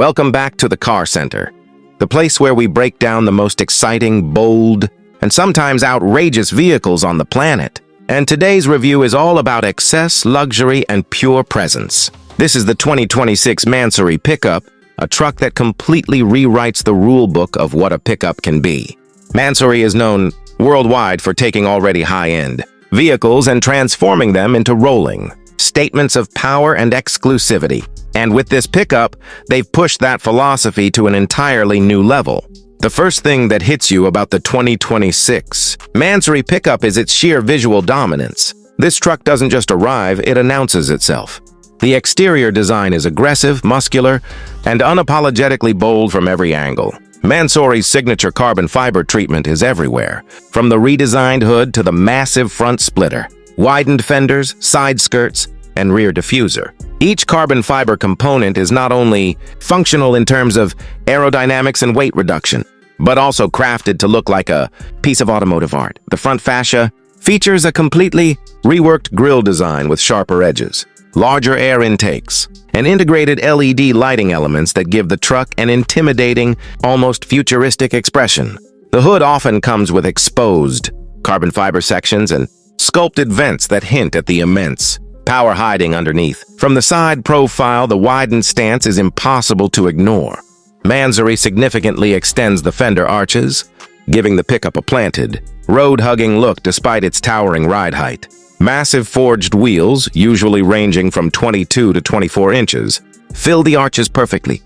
Welcome back to the Car Center, the place where we break down the most exciting, bold, and sometimes outrageous vehicles on the planet. And today's review is all about excess, luxury, and pure presence. This is the 2026 Mansory Pickup, a truck that completely rewrites the rule book of what a pickup can be. Mansory is known worldwide for taking already high-end vehicles and transforming them into rolling statements of power and exclusivity. And with this pickup, they've pushed that philosophy to an entirely new level. The first thing that hits you about the 2026 Mansory Pickup is its sheer visual dominance. This truck doesn't just arrive, it announces itself. The exterior design is aggressive, muscular, and unapologetically bold from every angle. Mansory's signature carbon fiber treatment is everywhere, from the redesigned hood to the massive front splitter, widened fenders, side skirts, and rear diffuser. Each carbon fiber component is not only functional in terms of aerodynamics and weight reduction, but also crafted to look like a piece of automotive art. The front fascia features a completely reworked grille design with sharper edges, larger air intakes, and integrated LED lighting elements that give the truck an intimidating, almost futuristic expression. The hood often comes with exposed carbon fiber sections and sculpted vents that hint at the immense power hiding underneath. From the side profile, the widened stance is impossible to ignore. Mansory significantly extends the fender arches, giving the pickup a planted, road-hugging look despite its towering ride height. Massive forged wheels, usually ranging from 22 to 24 inches, fill the arches perfectly,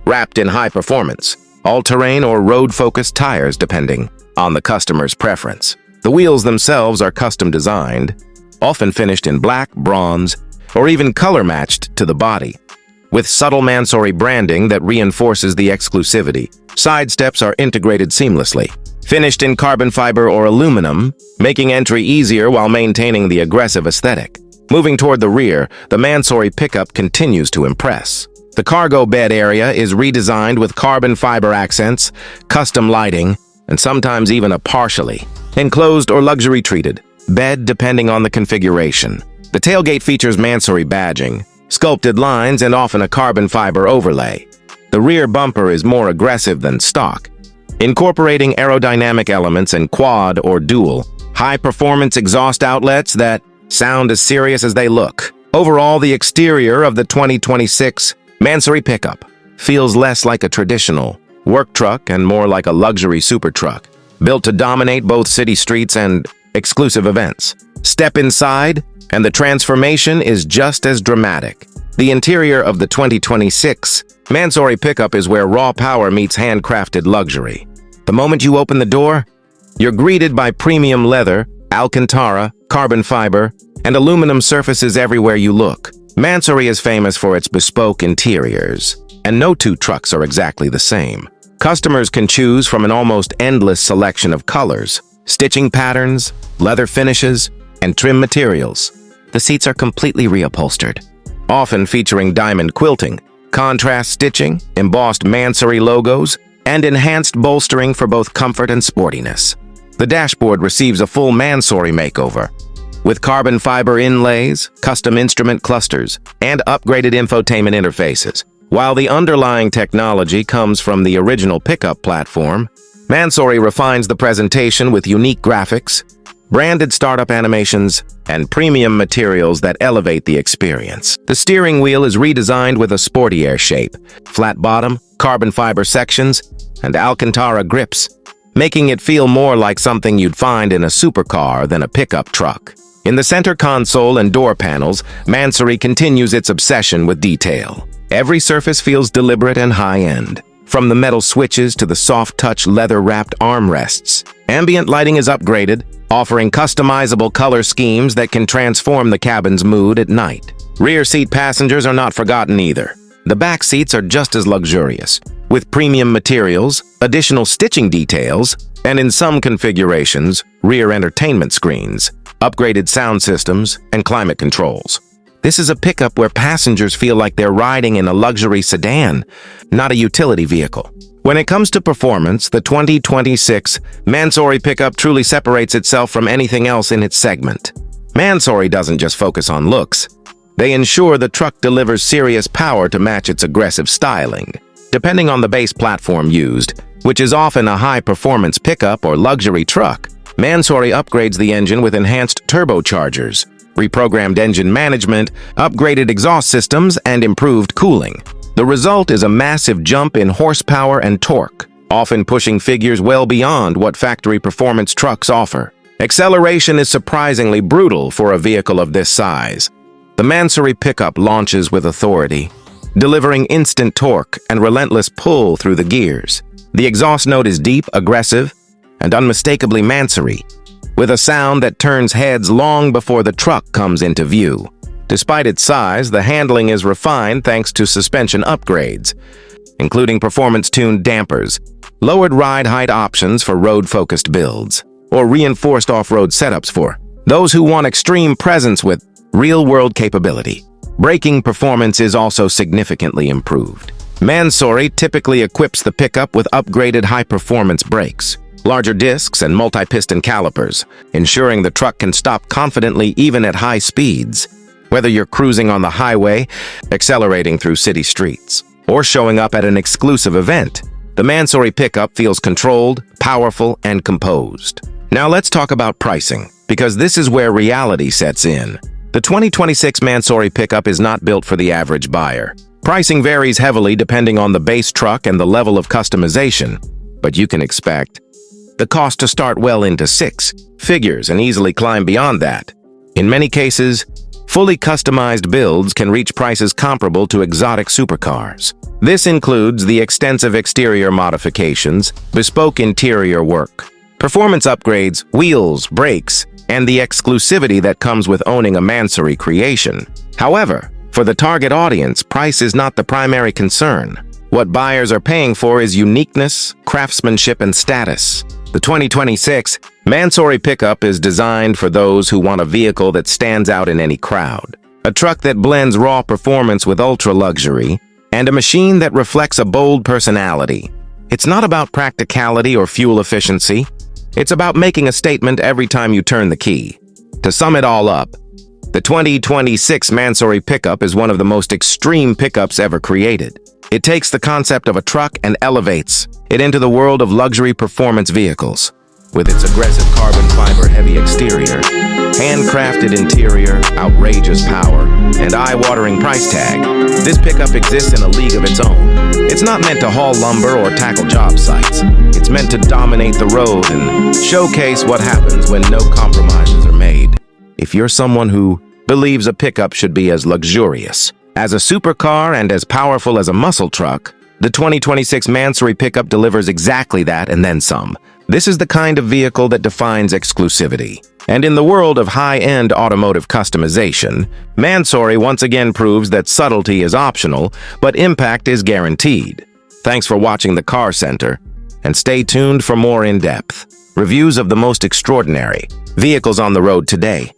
wrapped in high-performance, all-terrain or road-focused tires depending on the customer's preference. The wheels themselves are custom-designed, often finished in black, bronze, or even color-matched to the body, with subtle Mansory branding that reinforces the exclusivity. Side steps are integrated seamlessly, finished in carbon fiber or aluminum, making entry easier while maintaining the aggressive aesthetic. Moving toward the rear, the Mansory Pickup continues to impress. The cargo bed area is redesigned with carbon fiber accents, custom lighting, and sometimes even a partially enclosed or luxury-treated bed depending on the configuration. The tailgate features Mansory badging, sculpted lines, and often a carbon fiber overlay. The rear bumper is more aggressive than stock, incorporating aerodynamic elements and quad or dual, high-performance exhaust outlets that sound as serious as they look. Overall, the exterior of the 2026 Mansory Pickup feels less like a traditional work truck and more like a luxury super truck, built to dominate both city streets and exclusive events. Step inside, and the transformation is just as dramatic. The interior of the 2026 Mansory Pickup is where raw power meets handcrafted luxury. The moment you open the door, you're greeted by premium leather, Alcantara, carbon fiber, and aluminum surfaces everywhere you look. Mansory is famous for its bespoke interiors, and no two trucks are exactly the same. Customers can choose from an almost endless selection of colors, stitching patterns, leather finishes, and trim materials. The seats are completely reupholstered, often featuring diamond quilting, contrast stitching, embossed Mansory logos, and enhanced bolstering for both comfort and sportiness. The dashboard receives a full Mansory makeover, with carbon fiber inlays, custom instrument clusters, and upgraded infotainment interfaces. While the underlying technology comes from the original pickup platform, Mansory refines the presentation with unique graphics, branded startup animations, and premium materials that elevate the experience. The steering wheel is redesigned with a sportier shape, flat bottom, carbon fiber sections, and Alcantara grips, making it feel more like something you'd find in a supercar than a pickup truck. In the center console and door panels, Mansory continues its obsession with detail. Every surface feels deliberate and high-end, from the metal switches to the soft-touch leather-wrapped armrests. Ambient lighting is upgraded, offering customizable color schemes that can transform the cabin's mood at night. Rear seat passengers are not forgotten either. The back seats are just as luxurious, with premium materials, additional stitching details, and in some configurations, rear entertainment screens, upgraded sound systems, and climate controls. This is a pickup where passengers feel like they're riding in a luxury sedan, not a utility vehicle. When it comes to performance, the 2026 Mansory Pickup truly separates itself from anything else in its segment. Mansory doesn't just focus on looks. They ensure the truck delivers serious power to match its aggressive styling. depending on the base platform used, which is often a high-performance pickup or luxury truck. Mansory upgrades the engine with enhanced turbochargers, reprogrammed engine management, upgraded exhaust systems, and improved cooling. The result is a massive jump in horsepower and torque, often pushing figures well beyond what factory performance trucks offer. Acceleration is surprisingly brutal for a vehicle of this size. The Mansory Pickup launches with authority, delivering instant torque and relentless pull through the gears. The exhaust note is deep, aggressive, and unmistakably Mansory, with a sound that turns heads long before the truck comes into view. Despite its size, the handling is refined thanks to suspension upgrades, including performance-tuned dampers, lowered ride height options for road-focused builds, or reinforced off-road setups for those who want extreme presence with real-world capability. Braking performance is also significantly improved. Mansory typically equips the pickup with upgraded high-performance brakes, larger discs, and multi-piston calipers, ensuring the truck can stop confidently even at high speeds. Whether you're cruising on the highway, accelerating through city streets, or showing up at an exclusive event, the Mansory Pickup feels controlled, powerful, and composed. Now let's talk about pricing, because this is where reality sets in. The 2026 Mansory Pickup is not built for the average buyer. Pricing varies heavily depending on the base truck and the level of customization, but you can expect the cost to start well into six figures and easily climb beyond that. In many cases, fully customized builds can reach prices comparable to exotic supercars. This includes the extensive exterior modifications, bespoke interior work, performance upgrades, wheels, brakes, and the exclusivity that comes with owning a Mansory creation. However, for the target audience, price is not the primary concern. What buyers are paying for is uniqueness, craftsmanship, and status. The 2026 Mansory Pickup is designed for those who want a vehicle that stands out in any crowd. A truck that blends raw performance with ultra-luxury, and a machine that reflects a bold personality. It's not about practicality or fuel efficiency. It's about making a statement every time you turn the key. To sum it all up, the 2026 Mansory Pickup is one of the most extreme pickups ever created. It takes the concept of a truck and elevates it into the world of luxury performance vehicles. With its aggressive carbon fiber heavy exterior, handcrafted interior, outrageous power, and eye-watering price tag, this pickup exists in a league of its own. It's not meant to haul lumber or tackle job sites. It's meant to dominate the road and showcase what happens when no compromises are made. If you're someone who believes a pickup should be as luxurious as a supercar and as powerful as a muscle truck, the 2026 Mansory Pickup delivers exactly that and then some. This is the kind of vehicle that defines exclusivity. And in the world of high-end automotive customization, Mansory once again proves that subtlety is optional, but impact is guaranteed. Thanks for watching the Car Center, and stay tuned for more in-depth reviews of the most extraordinary vehicles on the road today.